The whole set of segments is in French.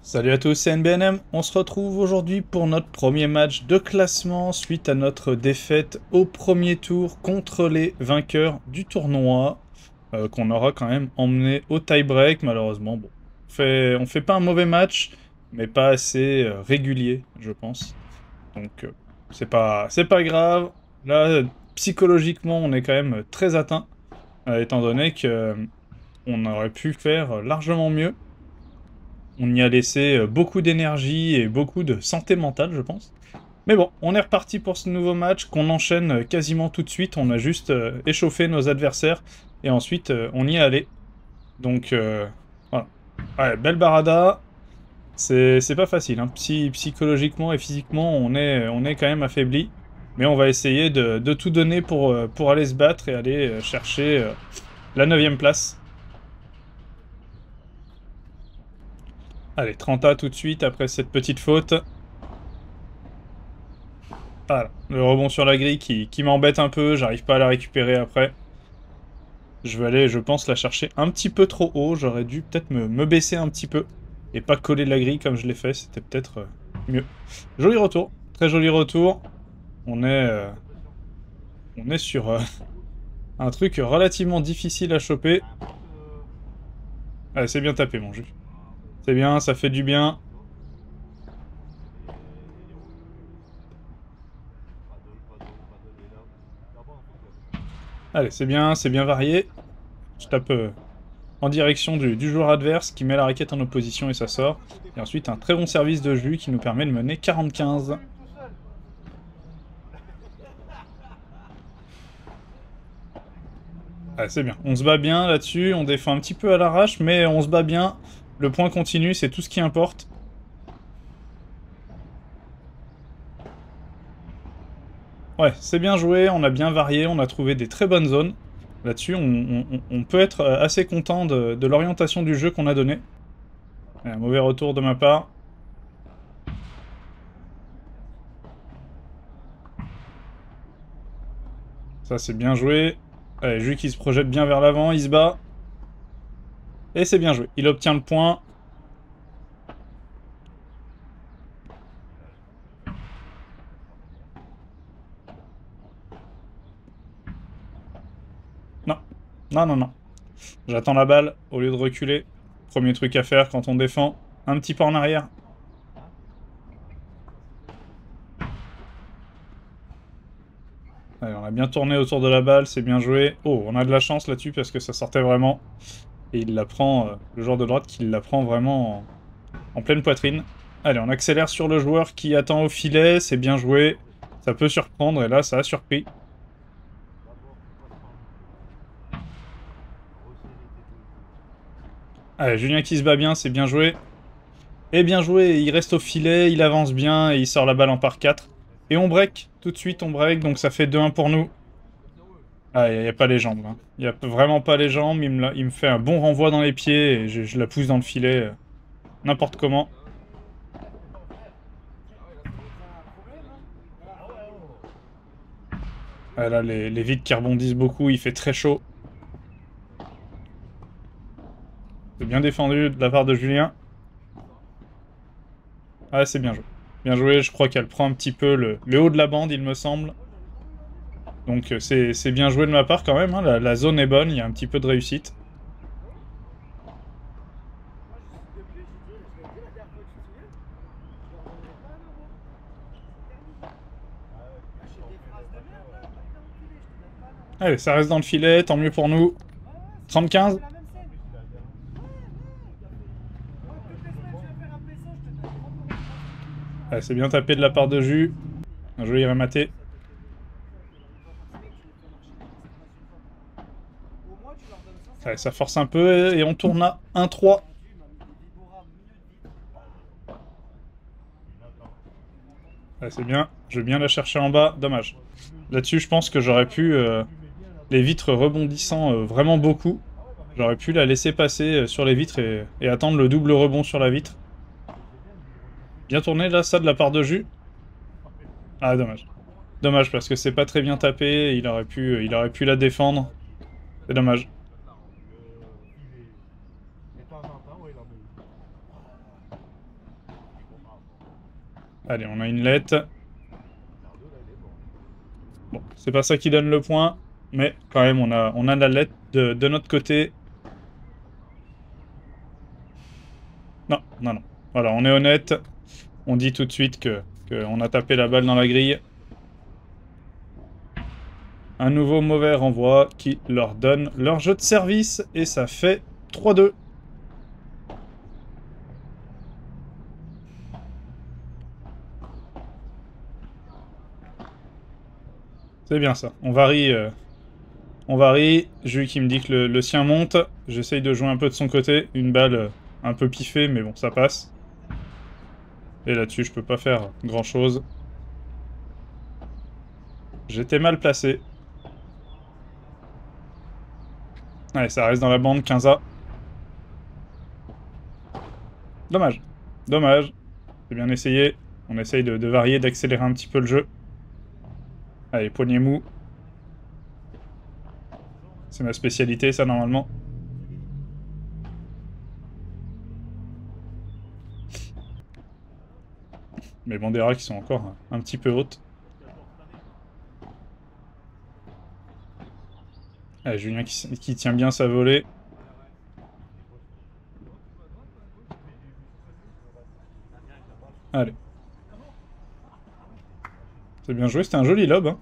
Salut à tous, c'est NBNM. On se retrouve aujourd'hui pour notre premier match de classement suite à notre défaite au premier tour contre les vainqueurs du tournoi qu'on aura quand même emmené au tie-break. Malheureusement, bon, on fait pas un mauvais match, mais pas assez régulier, je pense. Donc c'est pas grave. Là, psychologiquement, on est quand même très atteint, étant donné que on aurait pu faire largement mieux. On y a laissé beaucoup d'énergie et beaucoup de santé mentale, je pense. Mais bon, on est reparti pour ce nouveau match qu'on enchaîne quasiment tout de suite. On a juste échauffé nos adversaires et ensuite on y est allé. Donc voilà. Ouais, belle barada. C'est pas facile, hein. Psychologiquement et physiquement, on est quand même affaibli. Mais on va essayer de tout donner pour aller se battre et aller chercher la 9e place. Allez, 30 tout de suite après cette petite faute. Voilà, le rebond sur la grille qui m'embête un peu, j'arrive pas à la récupérer après. Je vais aller, je pense, la chercher un petit peu trop haut, j'aurais dû peut-être me baisser un petit peu et pas coller de la grille comme je l'ai fait, c'était peut-être mieux. Joli retour, très joli retour. On est, euh, on est sur un truc relativement difficile à choper. Allez, c'est bien tapé mon jeu. C'est bien, ça fait du bien. Allez, c'est bien varié. Je tape en direction du joueur adverse qui met la raquette en opposition et ça sort. Et ensuite un très bon service de jus qui nous permet de mener 40-15. Ah, c'est bien. On se bat bien là-dessus, on défend un petit peu à l'arrache, mais on se bat bien. Le point continu, c'est tout ce qui importe. Ouais, c'est bien joué, on a bien varié, on a trouvé des très bonnes zones. Là-dessus, on peut être assez content de l'orientation du jeu qu'on a donné. Un mauvais retour de ma part. Ça, c'est bien joué. Allez, Jus qui se projette bien vers l'avant, il se bat. Et c'est bien joué. Il obtient le point. Non, non, non, non. J'attends la balle au lieu de reculer. Premier truc à faire quand on défend. Un petit pas en arrière. Allez, on a bien tourné autour de la balle, c'est bien joué. Oh, on a de la chance là-dessus parce que ça sortait vraiment. Et il la prend, le joueur de droite qui la prend vraiment en pleine poitrine. Allez, on accélère sur le joueur qui attend au filet, c'est bien joué. Ça peut surprendre et là, ça a surpris. Allez, Julien qui se bat bien, c'est bien joué. Et bien joué, il reste au filet, il avance bien et il sort la balle en par 4. Et on break, tout de suite on break, donc ça fait 2-1 pour nous. Ah, il n'y a pas les jambes, hein. Il n'y a vraiment pas les jambes, il me fait un bon renvoi dans les pieds et je la pousse dans le filet n'importe comment. Ah, là, les vides qui rebondissent beaucoup, il fait très chaud. C'est bien défendu de la part de Julien. Ah, c'est bien joué. Bien joué, je crois qu'elle prend un petit peu le haut de la bande, il me semble. Donc c'est bien joué de ma part quand même, hein. La zone est bonne, il y a un petit peu de réussite. Allez, ça reste dans le filet, tant mieux pour nous. 35. Allez, c'est bien tapé de la part de Jus. Un joli rematé. Allez, ça force un peu et on tourne à 1-3. Allez, c'est bien. Je vais bien la chercher en bas. Dommage. Là-dessus, je pense que j'aurais pu, les vitres rebondissant vraiment beaucoup, j'aurais pu la laisser passer sur les vitres et attendre le double rebond sur la vitre. Bien tourné là, ça de la part de Jus. Ah, dommage. Dommage parce que c'est pas très bien tapé, il aurait pu la défendre. C'est dommage. Allez, on a une lettre. Bon, c'est pas ça qui donne le point, mais quand même, on a la lettre de notre côté. Non, non, non. Voilà, on est honnête. On dit tout de suite qu'on a tapé la balle dans la grille. Un nouveau mauvais renvoi qui leur donne leur jeu de service. Et ça fait 3-2. C'est bien ça. On varie. On varie. Jules qui me dit que le sien monte. J'essaye de jouer un peu de son côté. Une balle un peu piffée, mais bon, ça passe. Et là-dessus, je peux pas faire grand-chose. J'étais mal placé. Allez, ça reste dans la bande, 15A. Dommage. Dommage. C'est bien essayé. On essaye de varier, d'accélérer un petit peu le jeu. Allez, poignet mou. C'est ma spécialité, ça, normalement. Mes banderas qui sont encore un petit peu hautes. Allez, Julien qui tient bien sa volée. Allez. C'est bien joué, c'était un joli lob. Hein.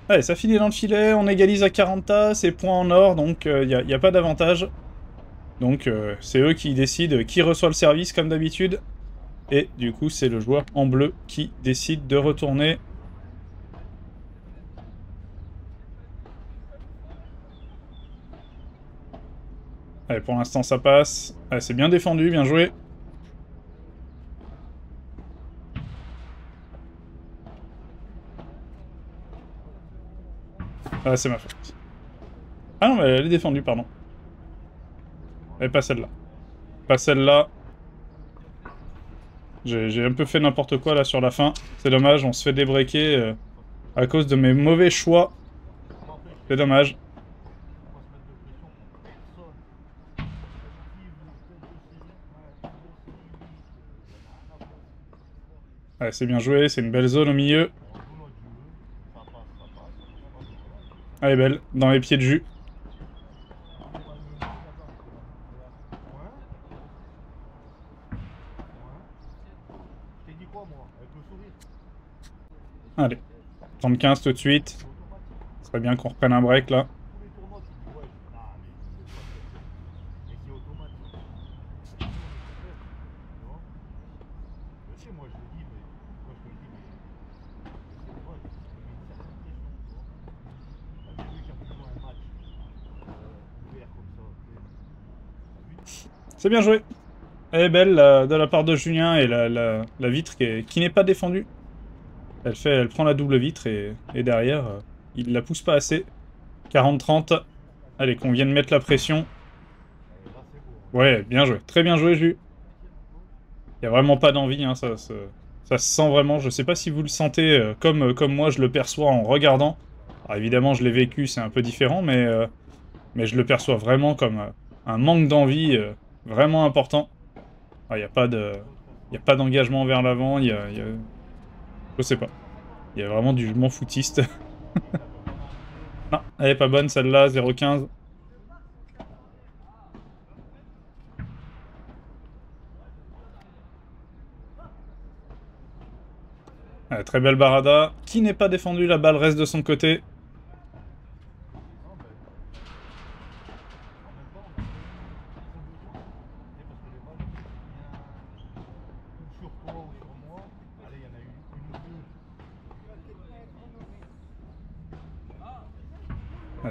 Allez, ça finit dans le filet, on égalise à 40 c'est point en or, donc il n'y a pas d'avantage. Donc c'est eux qui décident qui reçoit le service comme d'habitude. Et du coup, c'est le joueur en bleu qui décide de retourner. Allez, pour l'instant, ça passe. Allez, c'est bien défendu, bien joué. Ah, c'est ma faute. Ah non, mais elle est défendue, pardon. Et pas celle-là. Pas celle-là. J'ai un peu fait n'importe quoi là sur la fin. C'est dommage, on se fait débreaker à cause de mes mauvais choix. C'est dommage. Ouais, c'est bien joué, c'est une belle zone au milieu. Elle est belle, dans les pieds de jus. Allez, 35 tout de suite. Ce serait bien qu'on reprenne un break là. C'est bien joué. Elle est belle de la part de Julien et la vitre qui n'est pas défendue. Elle prend la double vitre et derrière, il la pousse pas assez. 40-30. Allez, qu'on vienne mettre la pression. Ouais, bien joué. Très bien joué, Jus. Il n'y a vraiment pas d'envie, hein, ça se sent vraiment. Je sais pas si vous le sentez comme moi, je le perçois en regardant. Alors évidemment, je l'ai vécu, c'est un peu différent, mais je le perçois vraiment comme un manque d'envie vraiment important. Il n'y a pas d'engagement vers l'avant, je sais pas. Il y a vraiment du je m'en foutiste. Non, elle est pas bonne celle-là, 0,15. Très belle barada, qui n'est pas défendue, la balle reste de son côté.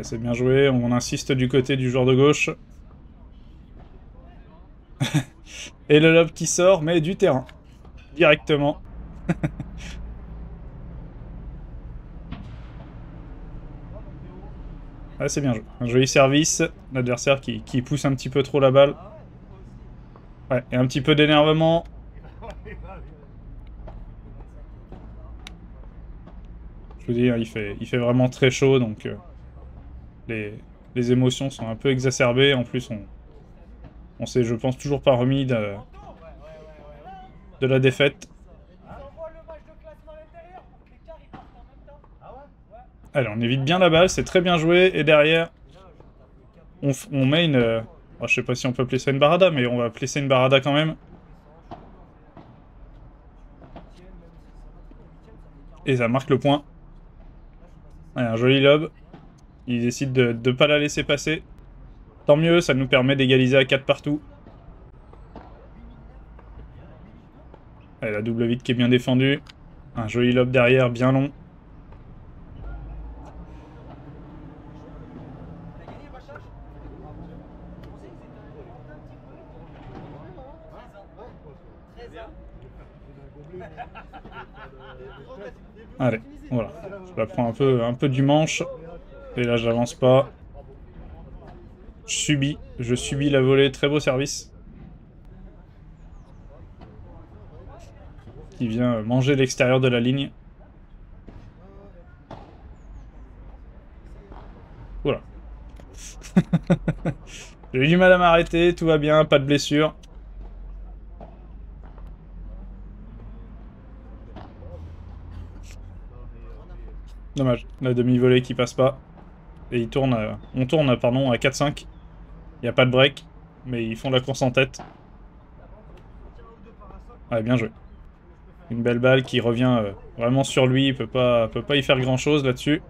C'est bien joué, on insiste du côté du joueur de gauche. Et le lob qui sort, mais du terrain. Directement. Ah, c'est bien joué. Un joli service. L'adversaire qui pousse un petit peu trop la balle. Ouais, et un petit peu d'énervement. Je vous dis, hein, il fait vraiment très chaud, donc les émotions sont un peu exacerbées. En plus, On s'est, je pense, toujours pas remis de la défaite. Allez, on évite bien la balle, c'est très bien joué. Et derrière, on met une... oh, je sais pas si on peut appeler ça une barada, mais on va appeler ça une barada quand même. Et ça marque le point. Allez, un joli lob. Il décide de ne pas la laisser passer. Tant mieux, ça nous permet d'égaliser à 4 partout. Allez, la double vite qui est bien défendue. Un joli lob derrière, bien long. Allez, voilà. Je la prends un peu du manche. Et là, j'avance pas. Je subis la volée. Très beau service. Qui vient manger l'extérieur de la ligne. Voilà. J'ai eu du mal à m'arrêter. Tout va bien, pas de blessure. Dommage, la demi-volée qui passe pas. Et on tourne pardon, à 4-5. Il n'y a pas de break, mais ils font la course en tête. Ouais, bien joué. Une belle balle qui revient vraiment sur lui, il peut pas y faire grand chose là-dessus.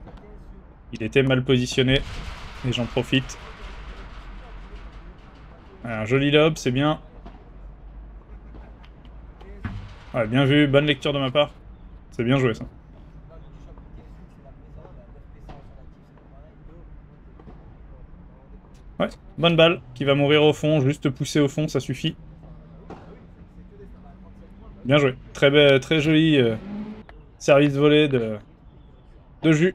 Il était mal positionné, et j'en profite. Un joli lob, c'est bien. Ouais, bien vu, bonne lecture de ma part. C'est bien joué ça. Ouais, bonne balle, qui va mourir au fond, juste pousser au fond, ça suffit. Bien joué, très joli service volé de jus.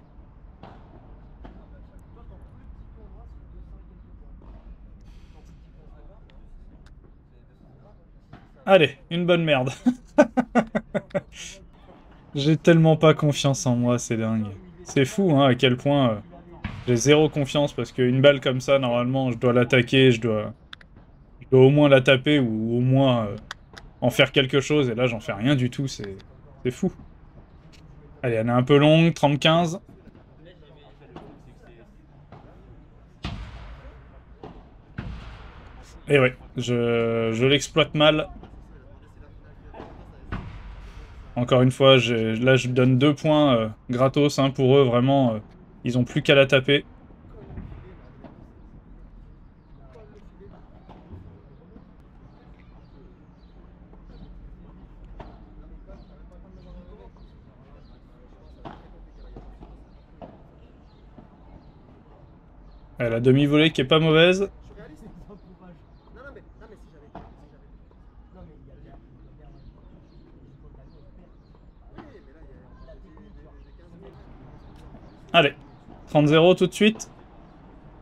Allez, une bonne merde. J'ai tellement pas confiance en moi, c'est dingue. C'est fou hein, à quel point j'ai zéro confiance parce qu'une balle comme ça, normalement, je dois l'attaquer, je dois au moins la taper ou au moins en faire quelque chose. Et là, j'en fais rien du tout, c'est fou. Allez, elle est un peu longue, 30-15. Et ouais, je l'exploite mal. Encore une fois, là je donne 2 points gratos hein, pour eux, vraiment. Ils ont plus qu'à la taper. La demi-volée qui est pas mauvaise. Allez, 30-0 tout de suite.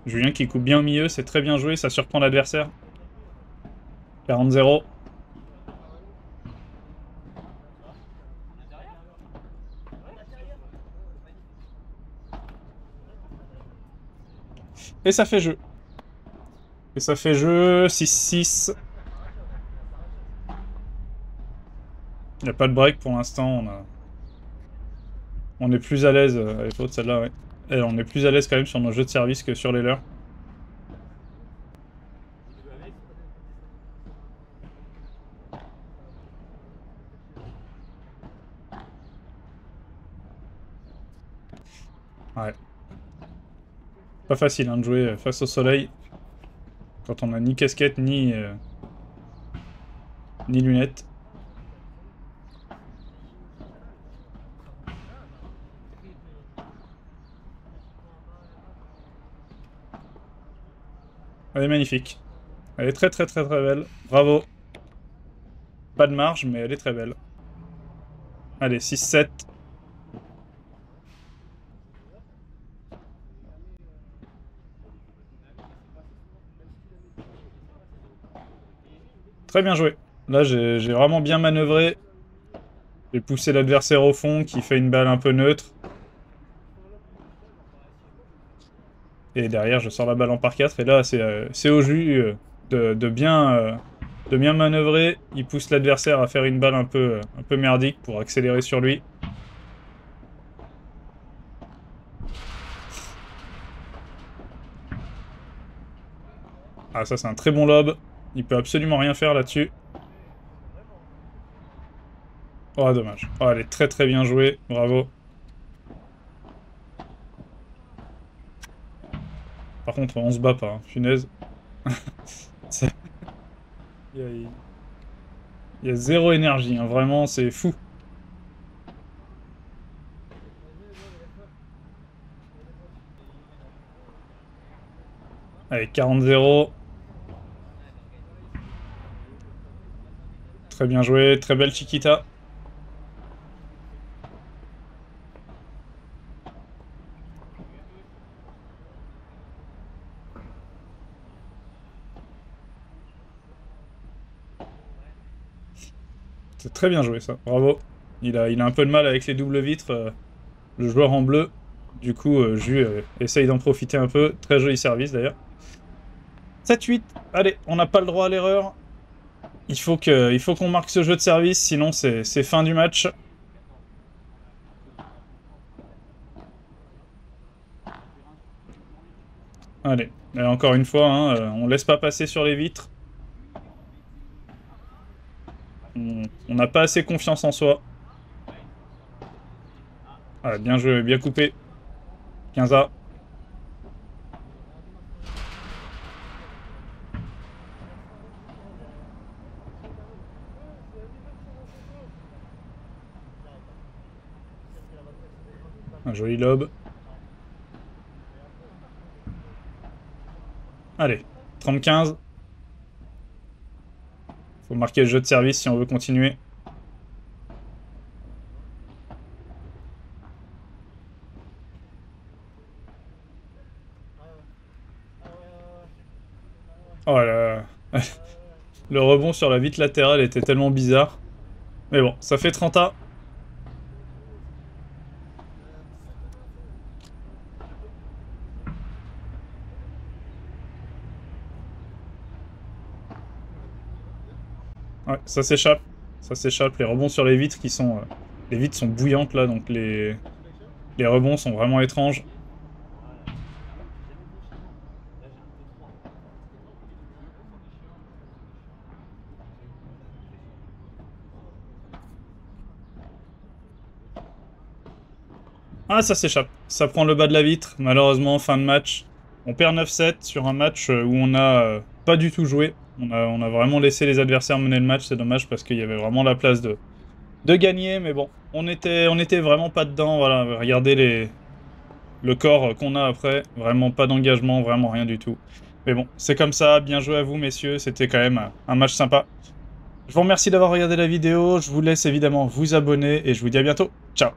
Julien qui coupe bien au milieu, c'est très bien joué, ça surprend l'adversaire. 40-0. Et ça fait jeu. Et ça fait jeu, 6-6. Il n'y a pas de break pour l'instant, on est plus à l'aise, elle est faute celle-là, ouais. Et on est plus à l'aise quand même sur nos jeux de service que sur les leurs. Ouais. Pas facile hein, de jouer face au soleil. Quand on a ni casquette, ni lunettes. Elle est magnifique. Elle est très belle. Bravo. Pas de marge, mais elle est très belle. Allez, 6-7. Très bien joué. Là, j'ai vraiment bien manœuvré. J'ai poussé l'adversaire au fond, qui fait une balle un peu neutre. Et derrière, je sors la balle en par 4. Et là, c'est au jus. de bien manœuvrer. Il pousse l'adversaire à faire une balle un peu merdique pour accélérer sur lui. Ah, ça c'est un très bon lob. Il peut absolument rien faire là-dessus. Oh, dommage. Oh, elle est très très bien jouée. Bravo. Par contre, on se bat pas, hein. Punaise. Il y a, il y a zéro énergie, hein. Vraiment, c'est fou. Allez, 40-0. Très bien joué, très belle Chiquita. C'est très bien joué ça, bravo. Il a un peu de mal avec les doubles vitres, le joueur en bleu. Du coup, Jus essaye d'en profiter un peu. Très joli service d'ailleurs. 7-8, allez, on n'a pas le droit à l'erreur. Il faut qu'on marque ce jeu de service, sinon c'est fin du match. Allez, et encore une fois, hein, on laisse pas passer sur les vitres. On n'a pas assez confiance en soi. Ah, bien joué, bien coupé. 15A. Un joli lob. Allez, 30-15. Faut marquer le jeu de service si on veut continuer. Oh là là. Le rebond sur la vitre latérale était tellement bizarre. Mais bon, ça fait 30A. Ouais, ça s'échappe. Ça s'échappe. Les rebonds sur les vitres qui sont... les vitres sont bouillantes là, donc les rebonds sont vraiment étranges. Ah, ça s'échappe. Ça prend le bas de la vitre. Malheureusement, fin de match. On perd 9-7 sur un match où on n'a pas du tout joué. On a vraiment laissé les adversaires mener le match. C'est dommage parce qu'il y avait vraiment la place de gagner. Mais bon, on était vraiment pas dedans. Voilà, regardez le corps qu'on a après. Vraiment pas d'engagement, vraiment rien du tout. Mais bon, c'est comme ça. Bien joué à vous, messieurs. C'était quand même un match sympa. Je vous remercie d'avoir regardé la vidéo. Je vous laisse évidemment vous abonner et je vous dis à bientôt. Ciao!